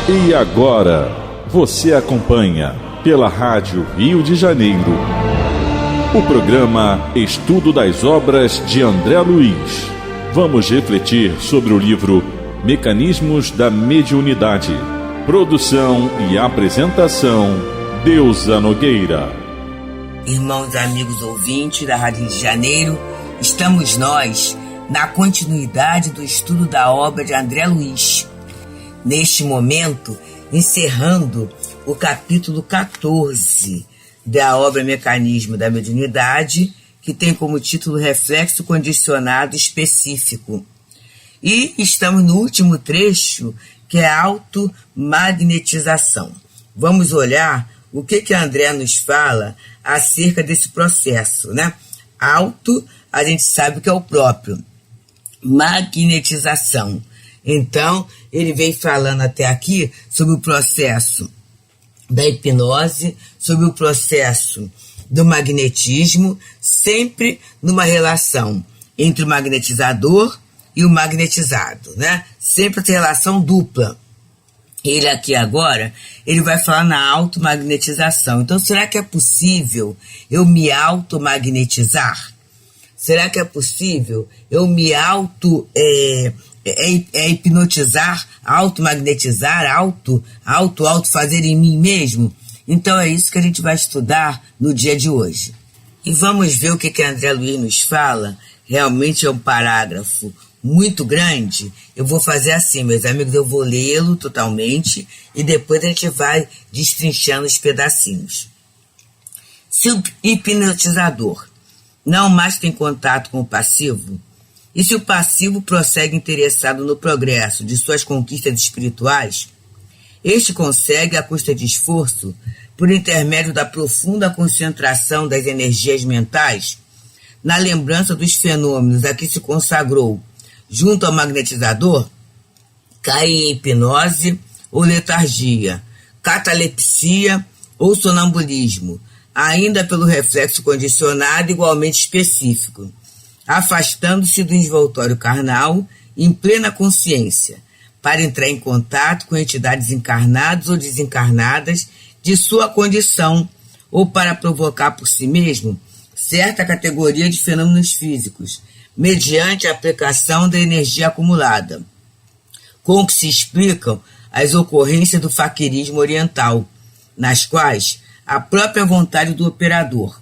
E agora, você acompanha pela Rádio Rio de Janeiro o programa Estudo das Obras de André Luiz. Vamos refletir sobre o livro Mecanismos da Mediunidade. Produção e apresentação, Deusa Nogueira. Irmãos, amigos ouvintes da Rádio Rio de Janeiro, estamos nós na continuidade do estudo da obra de André Luiz. Neste momento, encerrando o capítulo 14 da obra Mecanismo da Mediunidade, que tem como título Reflexo Condicionado Específico. E estamos no último trecho, que é a automagnetização. Vamos olhar o que André nos fala acerca desse processo, né? Auto, a gente sabe que é o próprio. Magnetização. Então, ele vem falando até aqui sobre o processo da hipnose, sobre o processo do magnetismo, sempre numa relação entre o magnetizador e o magnetizado, né? Sempre essa relação dupla. Ele aqui agora, ele vai falar na automagnetização. Então, será que é possível eu me automagnetizar? Será que é possível eu me hipnotizar, automagnetizar, auto fazer em mim mesmo? Então é isso que a gente vai estudar no dia de hoje. E vamos ver o que André Luiz nos fala. Realmente é um parágrafo muito grande. Eu vou fazer assim, meus amigos, eu vou lê-lo totalmente e depois a gente vai destrinchando os pedacinhos. Se o hipnotizador não mais tem contato com o passivo, e se o passivo prossegue interessado no progresso de suas conquistas espirituais, este consegue, à custa de esforço, por intermédio da profunda concentração das energias mentais, na lembrança dos fenômenos a que se consagrou junto ao magnetizador, cair em hipnose ou letargia, catalepsia ou sonambulismo, ainda pelo reflexo condicionado igualmente específico, afastando-se do envoltório carnal em plena consciência, para entrar em contato com entidades encarnadas ou desencarnadas de sua condição, ou para provocar por si mesmo certa categoria de fenômenos físicos, mediante a aplicação da energia acumulada, com que se explicam as ocorrências do faquirismo oriental, nas quais a própria vontade do operador,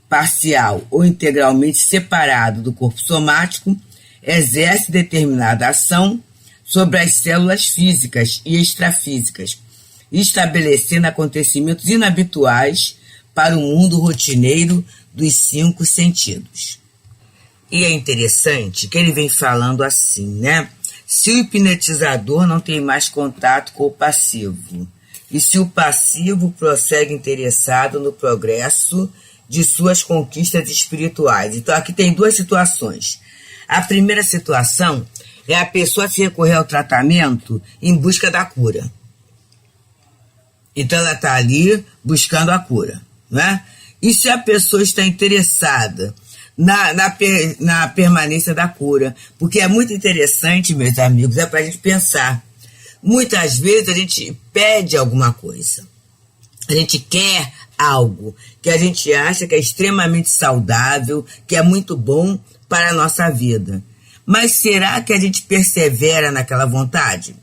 parcial ou integralmente separado do corpo somático, exerce determinada ação sobre as células físicas e extrafísicas, estabelecendo acontecimentos inabituais para o mundo rotineiro dos 5 sentidos. E é interessante que ele vem falando assim, né? Se o hipnotizador não tem mais contato com o passivo, e se o passivo prossegue interessado no progresso de suas conquistas espirituais. Então, aqui tem 2 situações. A primeira situação é a pessoa se recorrer ao tratamento em busca da cura. Então, ela está ali buscando a cura, né? E se a pessoa está interessada na permanência da cura? Porque é muito interessante, meus amigos, é para a gente pensar. Muitas vezes a gente pede alguma coisa, a gente quer algo que a gente acha que é extremamente saudável, que é muito bom para a nossa vida. Mas será que a gente persevera naquela vontade?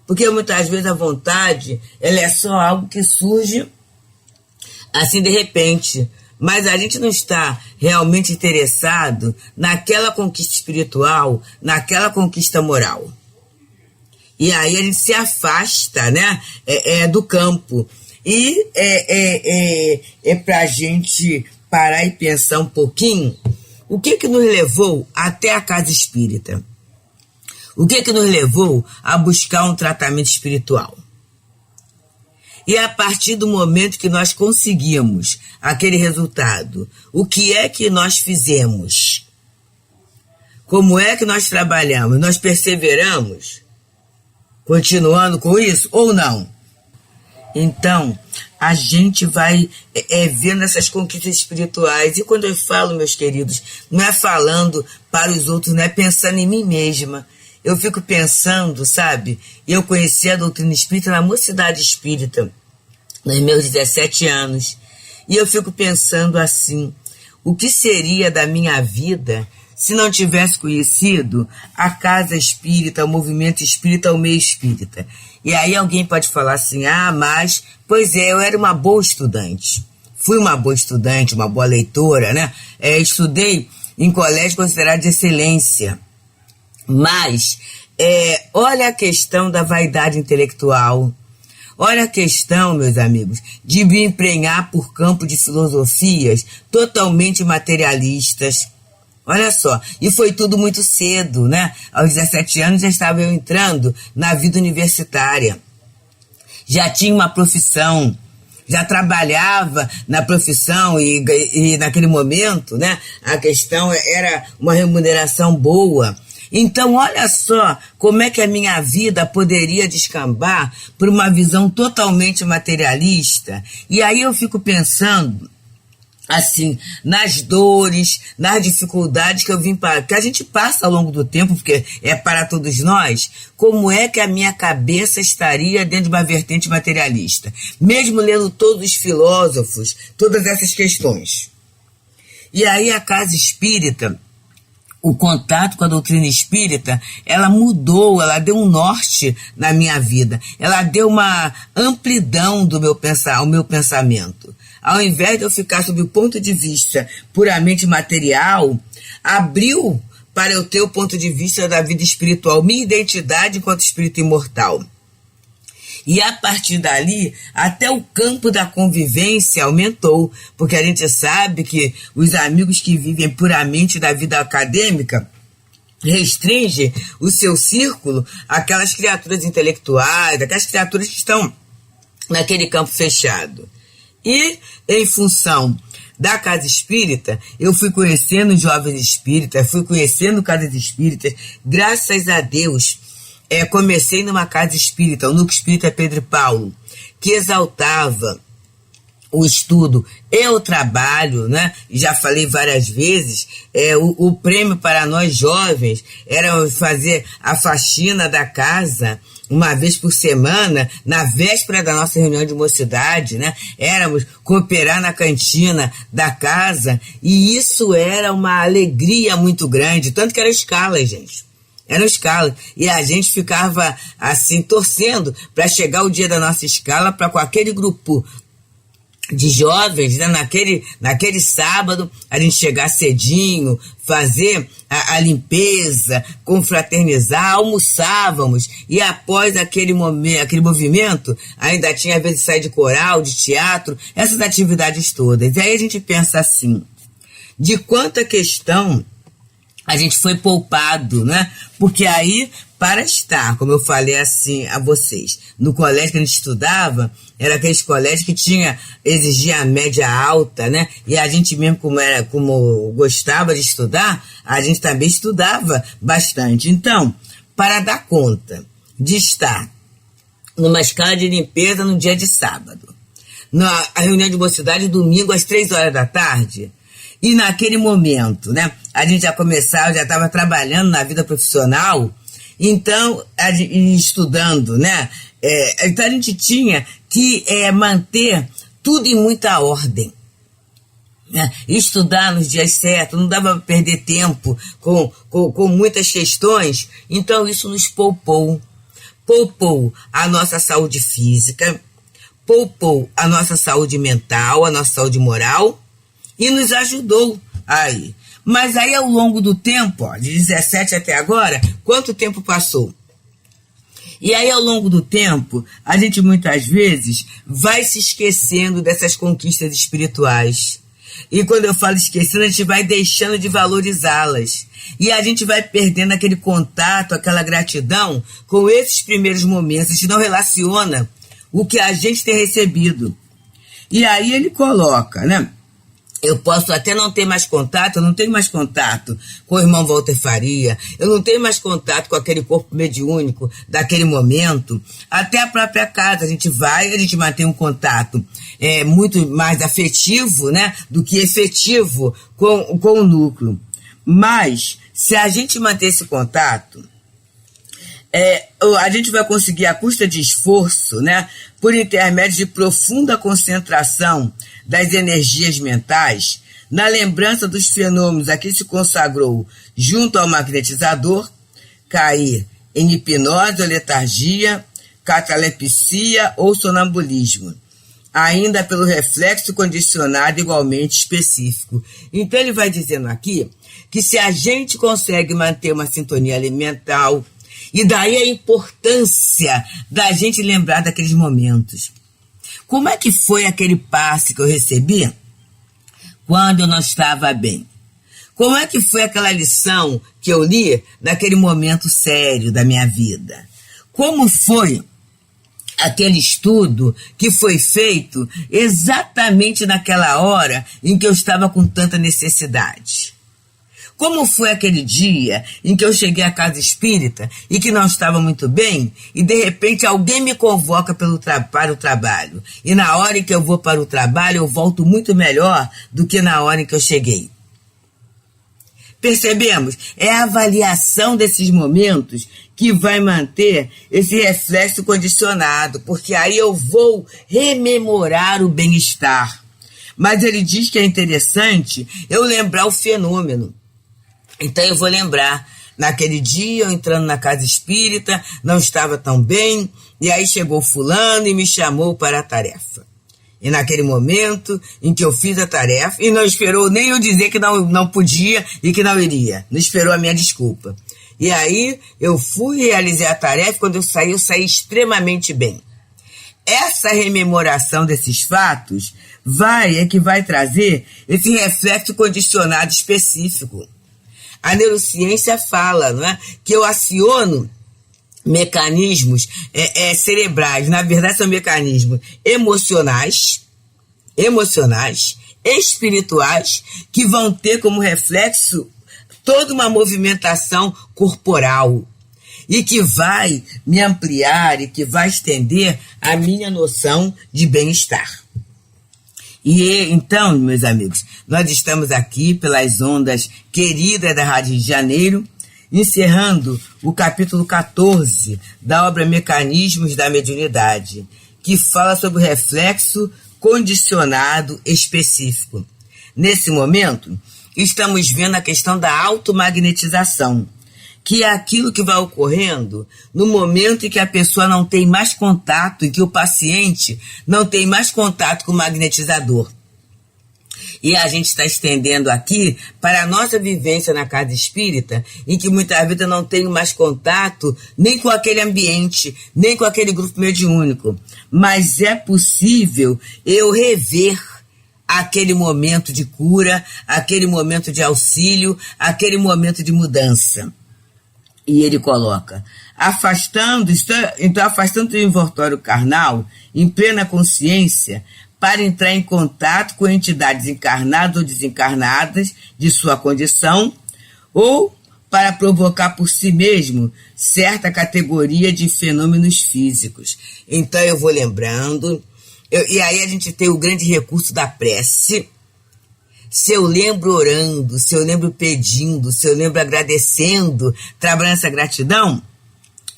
Porque muitas vezes a vontade, ela é só algo que surge assim de repente, mas a gente não está realmente interessado naquela conquista espiritual, naquela conquista moral. E aí a gente se afasta, né, do campo. E é para a gente parar e pensar um pouquinho o que nos levou até a casa espírita. O que nos levou a buscar um tratamento espiritual. E a partir do momento que nós conseguimos aquele resultado, o que é que nós fizemos? Como é que nós trabalhamos? Nós perseveramos? Continuando com isso ou não? Então, a gente vai vendo essas conquistas espirituais. E quando eu falo, meus queridos, não é falando para os outros, não é pensando em mim mesma. eu fico pensando, sabe? Eu conheci a doutrina espírita na mocidade espírita, nos meus 17 anos. E eu fico pensando assim, o que seria da minha vida se não tivesse conhecido a casa espírita, o movimento espírita, o meio espírita? E aí alguém pode falar assim, mas, pois é, eu era uma boa estudante. Fui uma boa estudante, uma boa leitora, né? Estudei em colégio considerado de excelência. Mas, olha a questão da vaidade intelectual. Olha a questão, meus amigos, de me emprenhar por campo de filosofias totalmente materialistas. Olha só, e foi tudo muito cedo, né? Aos 17 anos já estava eu entrando na vida universitária. Já tinha uma profissão, já trabalhava na profissão e naquele momento, né? A questão era uma remuneração boa. Então, olha só como é que a minha vida poderia descambar por uma visão totalmente materialista. E aí eu fico pensando, assim, nas dores, nas dificuldades que que a gente passa ao longo do tempo, porque é para todos nós, como é que a minha cabeça estaria dentro de uma vertente materialista, mesmo lendo todos os filósofos, todas essas questões. E aí a casa espírita, o contato com a doutrina espírita, ela mudou, ela deu um norte na minha vida, ela deu uma amplidão ao meu pensamento. Ao invés de eu ficar sob o ponto de vista puramente material, abriu para eu ter o ponto de vista da vida espiritual, minha identidade enquanto espírito imortal. E a partir dali, até o campo da convivência aumentou, porque a gente sabe que os amigos que vivem puramente da vida acadêmica restringem o seu círculo àquelas criaturas intelectuais, aquelas criaturas que estão naquele campo fechado. E, em função da casa espírita, eu fui conhecendo jovens espíritas, fui conhecendo casas espíritas, graças a Deus. Comecei numa casa espírita, o Núcleo Espírita Pedro e Paulo, que exaltava o estudo e o trabalho, né? Já falei várias vezes, o prêmio para nós jovens era fazer a faxina da casa uma vez por semana, na véspera da nossa reunião de mocidade, né? Éramos cooperar na cantina da casa, e isso era uma alegria muito grande, tanto que era escala, gente. Era escala. E a gente ficava assim, torcendo para chegar o dia da nossa escala, para com aquele grupo de jovens, né, naquele sábado, a gente chegar cedinho, fazer a limpeza, confraternizar, almoçávamos, e após aquele movimento, ainda tinha a vez de sair de coral, de teatro, essas atividades todas. E aí a gente pensa assim, de quanta questão a gente foi poupado, né? Porque aí, para estar, como eu falei assim a vocês, no colégio que a gente estudava, era aqueles colégios que exigia a média alta, né? E a gente mesmo, como gostava de estudar, a gente também estudava bastante. Então, para dar conta de estar numa escala de limpeza no dia de sábado, na reunião de mocidade domingo às 3h, e naquele momento, né, a gente já estava trabalhando na vida profissional, então, estudando, né, então a gente tinha que manter tudo em muita ordem, né, estudar nos dias certos, não dava para perder tempo com muitas questões, então isso nos poupou a nossa saúde física, poupou a nossa saúde mental, a nossa saúde moral, e nos ajudou aí. Mas aí, ao longo do tempo, de 17 até agora, quanto tempo passou? E aí, ao longo do tempo, a gente muitas vezes vai se esquecendo dessas conquistas espirituais. E quando eu falo esquecendo, a gente vai deixando de valorizá-las. E a gente vai perdendo aquele contato, aquela gratidão com esses primeiros momentos. A gente não relaciona o que a gente tem recebido. E aí ele coloca, né? Eu posso até não ter mais contato, eu não tenho mais contato com o irmão Walter Faria, eu não tenho mais contato com aquele corpo mediúnico daquele momento, até a própria casa, a gente mantém um contato muito mais afetivo, né, do que efetivo com o núcleo. Mas, se a gente manter esse contato, a gente vai conseguir, à custa de esforço, né, por intermédio de profunda concentração das energias mentais, na lembrança dos fenômenos a que se consagrou junto ao magnetizador, cair em hipnose ou letargia, catalepsia ou sonambulismo, ainda pelo reflexo condicionado igualmente específico. Então ele vai dizendo aqui que se a gente consegue manter uma sintonia mental, e daí a importância da gente lembrar daqueles momentos. Como é que foi aquele passe que eu recebi quando eu não estava bem? Como é que foi aquela lição que eu li naquele momento sério da minha vida? Como foi aquele estudo que foi feito exatamente naquela hora em que eu estava com tanta necessidade? Como foi aquele dia em que eu cheguei à casa espírita e que não estava muito bem e de repente alguém me convoca para o trabalho e na hora em que eu vou para o trabalho eu volto muito melhor do que na hora em que eu cheguei? Percebemos? É a avaliação desses momentos que vai manter esse reflexo condicionado, porque aí eu vou rememorar o bem-estar. Mas ele diz que é interessante eu lembrar o fenômeno. Então eu vou lembrar, naquele dia eu entrando na casa espírita, não estava tão bem, e aí chegou fulano e me chamou para a tarefa. E naquele momento em que eu fiz a tarefa, e não esperou nem eu dizer que não podia e que não iria, não esperou a minha desculpa. E aí eu fui e realizei a tarefa, quando eu saí extremamente bem. Essa rememoração desses fatos é que vai trazer esse reflexo condicionado específico. A neurociência fala, não é, que eu aciono mecanismos cerebrais, na verdade são mecanismos emocionais, espirituais, que vão ter como reflexo toda uma movimentação corporal e que vai me ampliar e que vai estender a minha noção de bem-estar. E então, meus amigos, nós estamos aqui pelas ondas queridas da Rádio Rio de Janeiro, encerrando o capítulo 14 da obra Mecanismos da Mediunidade, que fala sobre o reflexo condicionado específico. Nesse momento, estamos vendo a questão da automagnetização, que é aquilo que vai ocorrendo no momento em que a pessoa não tem mais contato, em que o paciente não tem mais contato com o magnetizador. E a gente está estendendo aqui para a nossa vivência na casa espírita, em que muitas vezes eu não tenho mais contato nem com aquele ambiente, nem com aquele grupo mediúnico. Mas é possível eu rever aquele momento de cura, aquele momento de auxílio, aquele momento de mudança. E ele coloca, afastando o envoltório carnal em plena consciência para entrar em contato com entidades encarnadas ou desencarnadas de sua condição, ou para provocar por si mesmo certa categoria de fenômenos físicos. Então eu vou lembrando, e aí a gente tem o grande recurso da prece. Se eu lembro orando, se eu lembro pedindo, se eu lembro agradecendo, trabalhando essa gratidão,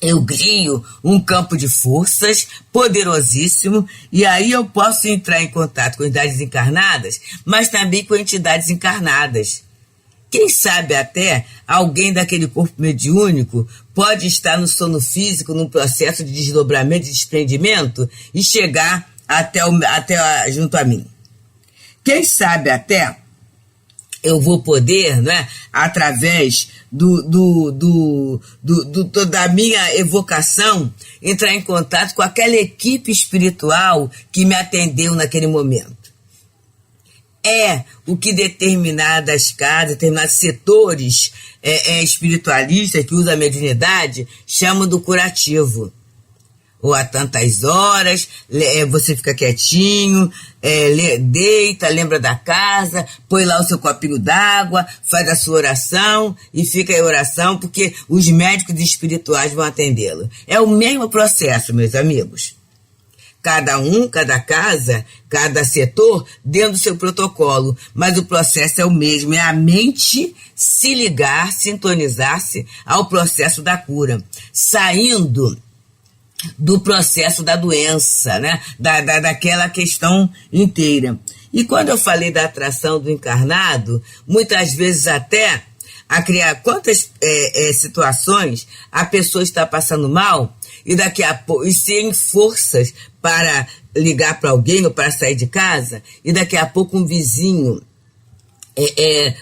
eu crio um campo de forças poderosíssimo e aí eu posso entrar em contato com entidades encarnadas, mas também com entidades encarnadas. Quem sabe até alguém daquele corpo mediúnico pode estar no sono físico, num processo de desdobramento e desprendimento e chegar até junto a mim. Quem sabe até eu vou poder, né, através da minha evocação, entrar em contato com aquela equipe espiritual que me atendeu naquele momento. É o que determinadas casas, determinados setores espiritualistas que usam a mediunidade chamam do curativo. Ou a tantas horas, você fica quietinho, deita, lembra da casa, põe lá o seu copinho d'água, faz a sua oração e fica em oração, porque os médicos espirituais vão atendê-lo. É o mesmo processo, meus amigos. cada casa, cada setor dentro do seu protocolo, mas o processo é o mesmo, é a mente se ligar, sintonizar-se ao processo da cura, saindo do processo da doença, né? Daquela questão inteira. E quando eu falei da atração do encarnado, muitas vezes até a criar quantas situações a pessoa está passando mal e daqui a pouco, e sem forças para ligar para alguém ou para sair de casa, e daqui a pouco um vizinho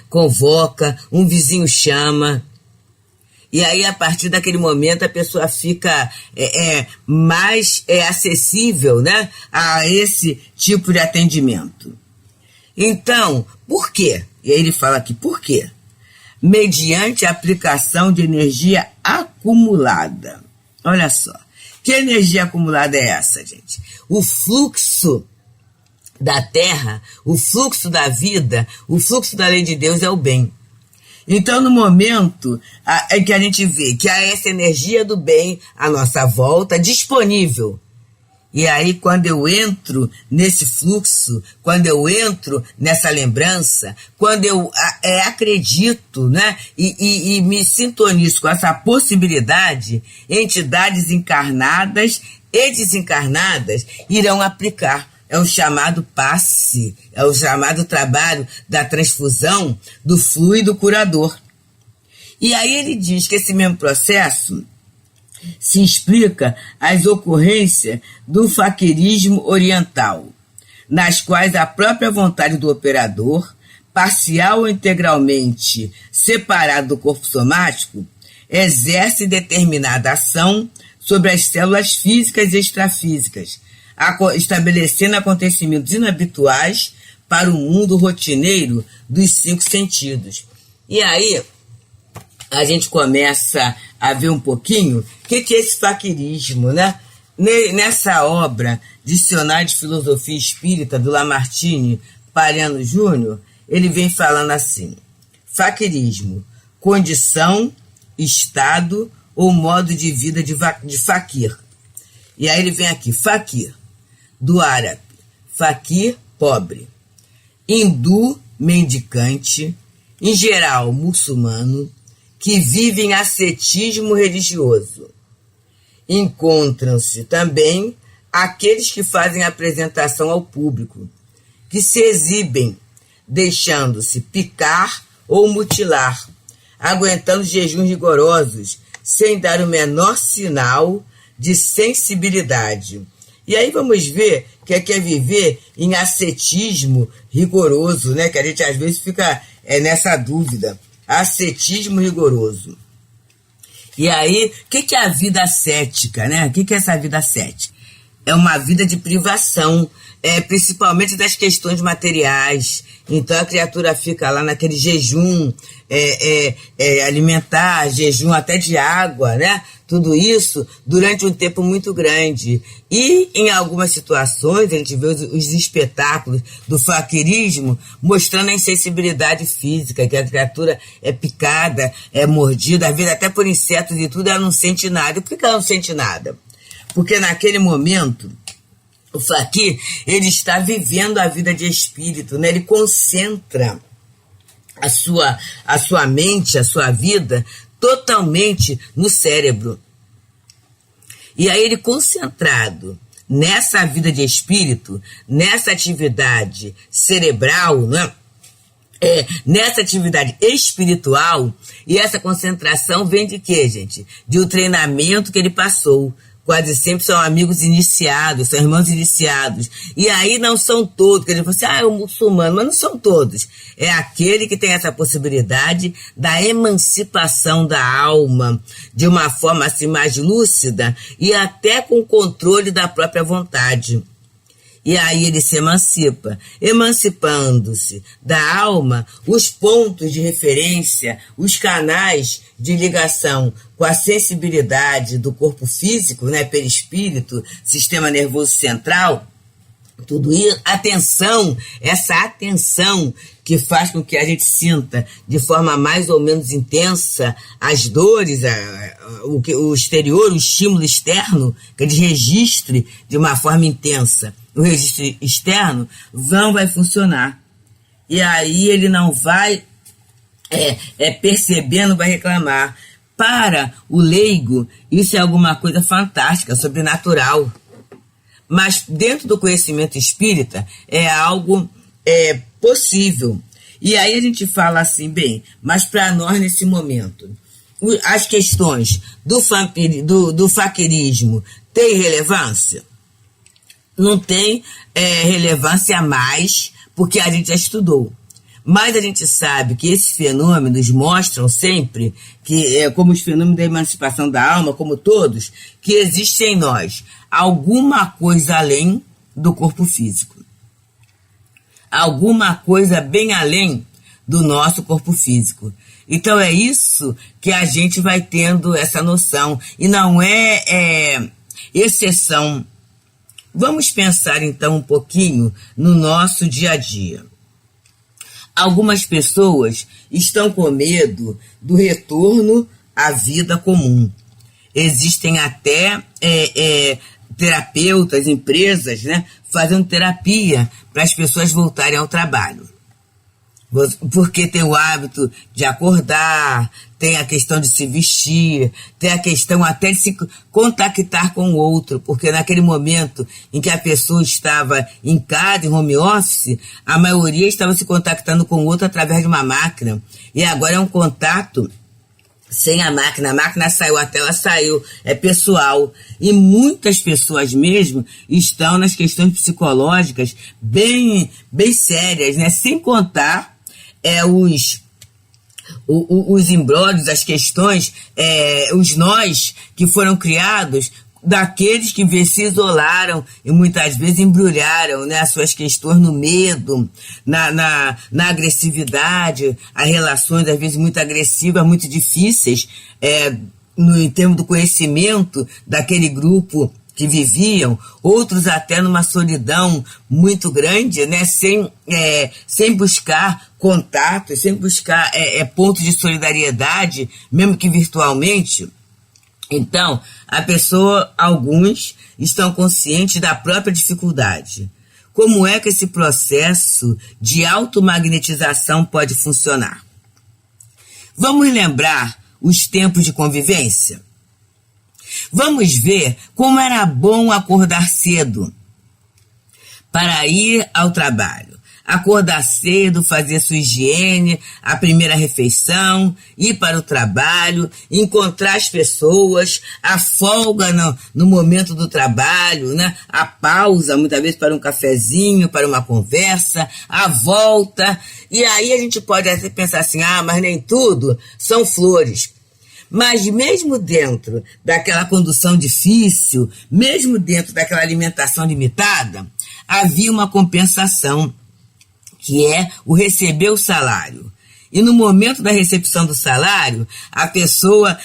convoca, um vizinho chama, e aí a partir daquele momento a pessoa fica mais acessível, né, a esse tipo de atendimento. Então, por quê? E aí ele fala aqui, por quê? Mediante a aplicação de energia acumulada. Olha só, que energia acumulada é essa, gente? O fluxo da Terra, o fluxo da vida, o fluxo da lei de Deus é o bem. Então, no momento em que a gente vê que há essa energia do bem à nossa volta disponível, e aí quando eu entro nesse fluxo, quando eu entro nessa lembrança, quando eu acredito, né, e me sintonizo com essa possibilidade, entidades encarnadas e desencarnadas irão aplicar. É o chamado passe, é o chamado trabalho da transfusão do fluido curador. E aí ele diz que esse mesmo processo se explica as ocorrências do faquirismo oriental, nas quais a própria vontade do operador, parcial ou integralmente separado do corpo somático, exerce determinada ação sobre as células físicas e extrafísicas, estabelecendo acontecimentos inabituais para o mundo rotineiro dos 5 sentidos. E aí a gente começa a ver um pouquinho o que é esse faquirismo, né? Nessa obra, Dicionário de Filosofia Espírita, do Lamartine Pariano Júnior, ele vem falando assim: faquirismo, condição, estado ou modo de vida de faquir. E aí ele vem aqui, faquir, do árabe, faquir, pobre, hindu, mendicante, em geral muçulmano, que vive em ascetismo religioso. Encontram-se também aqueles que fazem apresentação ao público, que se exibem, deixando-se picar ou mutilar, aguentando jejuns rigorosos, sem dar o menor sinal de sensibilidade. E aí vamos ver que é viver em ascetismo rigoroso, né? Que a gente às vezes fica nessa dúvida. Ascetismo rigoroso. E aí, o que é a vida ascética, né? O que é essa vida ascética? É uma vida de privação, principalmente das questões materiais. Então a criatura fica lá naquele jejum alimentar, jejum até de água, né? Tudo isso durante um tempo muito grande. E em algumas situações a gente vê os espetáculos do faquirismo mostrando a insensibilidade física, que a criatura é picada, é mordida, às vezes até por insetos e tudo, ela não sente nada. E por que ela não sente nada? Porque naquele momento o faquir, ele está vivendo a vida de espírito, né? Ele concentra a sua mente, a sua vida totalmente no cérebro. E aí ele concentrado nessa vida de espírito, nessa atividade cerebral, né? Nessa atividade espiritual, e essa concentração vem de quê, gente? De um treinamento que ele passou. Quase sempre são amigos iniciados, são irmãos iniciados. E aí não são todos, quer dizer, você, é um muçulmano, mas não são todos. É aquele que tem essa possibilidade da emancipação da alma, de uma forma assim mais lúcida e até com controle da própria vontade. E aí ele se emancipa, emancipando-se da alma, os pontos de referência, os canais de ligação com a sensibilidade do corpo físico, né, perispírito, sistema nervoso central, Tudo isso, atenção, essa atenção que faz com que a gente sinta de forma mais ou menos intensa as dores, o exterior, o estímulo externo, que a gente registre de uma forma intensa. O registro externo não vai funcionar. E aí ele não vai perceber, não vai reclamar. Para o leigo, isso é alguma coisa fantástica, sobrenatural. Mas dentro do conhecimento espírita é algo possível. E aí a gente fala assim, bem, mas para nós nesse momento, as questões do faquirismo têm relevância? Não tem relevância mais, porque a gente já estudou. Mas a gente sabe que esses fenômenos mostram sempre, que como os fenômenos da emancipação da alma, como todos, que existe em nós alguma coisa além do corpo físico. Alguma coisa bem além do nosso corpo físico. Então é isso que a gente vai tendo essa noção. E não é exceção. Vamos pensar então um pouquinho no nosso dia a dia. Algumas pessoas estão com medo do retorno à vida comum. Existem até terapeutas, empresas, né, fazendo terapia para as pessoas voltarem ao trabalho. Porque tem o hábito de acordar, tem a questão de se vestir, tem a questão até de se contactar com o outro, porque naquele momento em que a pessoa estava em casa, em home office, a maioria estava se contactando com o outro através de uma máquina. E agora é um contato sem a máquina saiu, a tela saiu, é pessoal. E muitas pessoas mesmo estão nas questões psicológicas bem sérias, né? Sem contar os imbróglios, as questões, os nós que foram criados daqueles que se isolaram e muitas vezes embrulharam, né, as suas questões no medo, na agressividade, as relações às vezes muito agressivas, muito difíceis, em termos do conhecimento daquele grupo que viviam, outros até numa solidão muito grande, né, sem buscar contatos, sem buscar pontos de solidariedade, mesmo que virtualmente. Então, alguns estão conscientes da própria dificuldade. Como é que esse processo de automagnetização pode funcionar? Vamos lembrar os tempos de convivência? Vamos ver como era bom acordar cedo para ir ao trabalho. Acordar cedo, fazer sua higiene, a primeira refeição, ir para o trabalho, encontrar as pessoas, a folga no momento do trabalho, né? A pausa, muitas vezes para um cafezinho, para uma conversa, a volta. E aí a gente pode até pensar assim, mas nem tudo são flores. Mas mesmo dentro daquela condução difícil, mesmo dentro daquela alimentação limitada, havia uma compensação, que é o receber o salário. E no momento da recepção do salário, a pessoa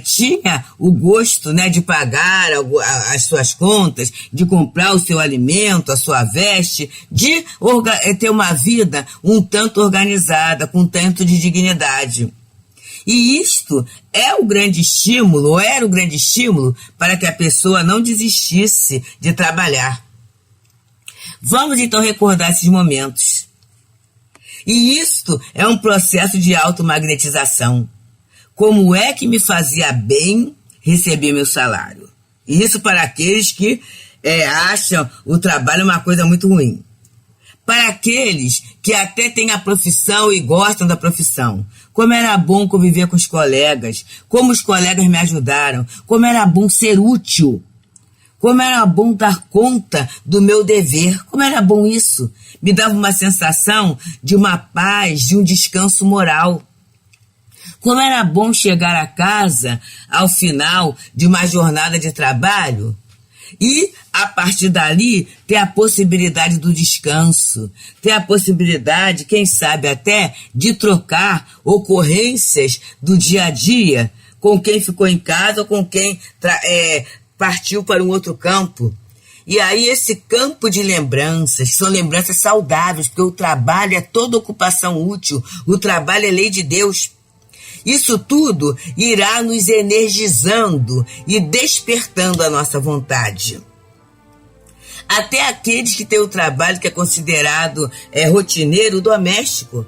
tinha o gosto, né, de pagar as suas contas, de comprar o seu alimento, a sua veste, de ter uma vida um tanto organizada, com um tanto de dignidade. E isto era o grande estímulo para que a pessoa não desistisse de trabalhar. Vamos então recordar esses momentos. E isto é um processo de automagnetização. Como é que me fazia bem receber meu salário? E isso para aqueles que acham o trabalho uma coisa muito ruim. Para aqueles que até têm a profissão e gostam da profissão. Como era bom conviver com os colegas, como os colegas me ajudaram, como era bom ser útil, como era bom dar conta do meu dever, como era bom isso. Me dava uma sensação de uma paz, de um descanso moral. Como era bom chegar a casa ao final de uma jornada de trabalho e, a partir dali, ter a possibilidade do descanso, ter a possibilidade, quem sabe até, de trocar ocorrências do dia a dia com quem ficou em casa ou com quem partiu para um outro campo. E aí esse campo de lembranças, que são lembranças saudáveis, porque o trabalho é toda ocupação útil, o trabalho é lei de Deus. Isso tudo irá nos energizando e despertando a nossa vontade. Até aqueles que têm o trabalho que é considerado rotineiro, doméstico.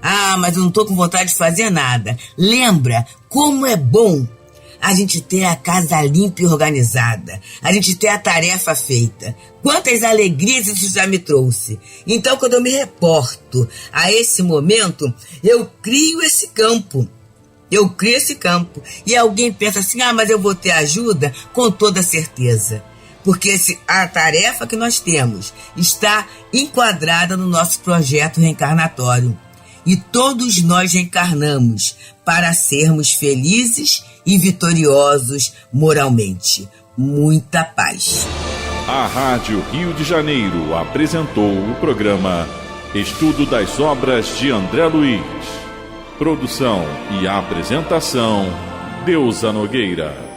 Ah, mas eu não estou com vontade de fazer nada. Lembra como é bom a gente ter a casa limpa e organizada, a gente ter a tarefa feita. Quantas alegrias isso já me trouxe. Então, quando eu me reporto a esse momento, eu crio esse campo. E alguém pensa assim, mas eu vou ter ajuda? Com toda certeza. Porque a tarefa que nós temos está enquadrada no nosso projeto reencarnatório. E todos nós reencarnamos para sermos felizes e vitoriosos moralmente. Muita paz. A Rádio Rio de Janeiro apresentou o programa Estudo das Obras de André Luiz. Produção e apresentação, Deusa Nogueira.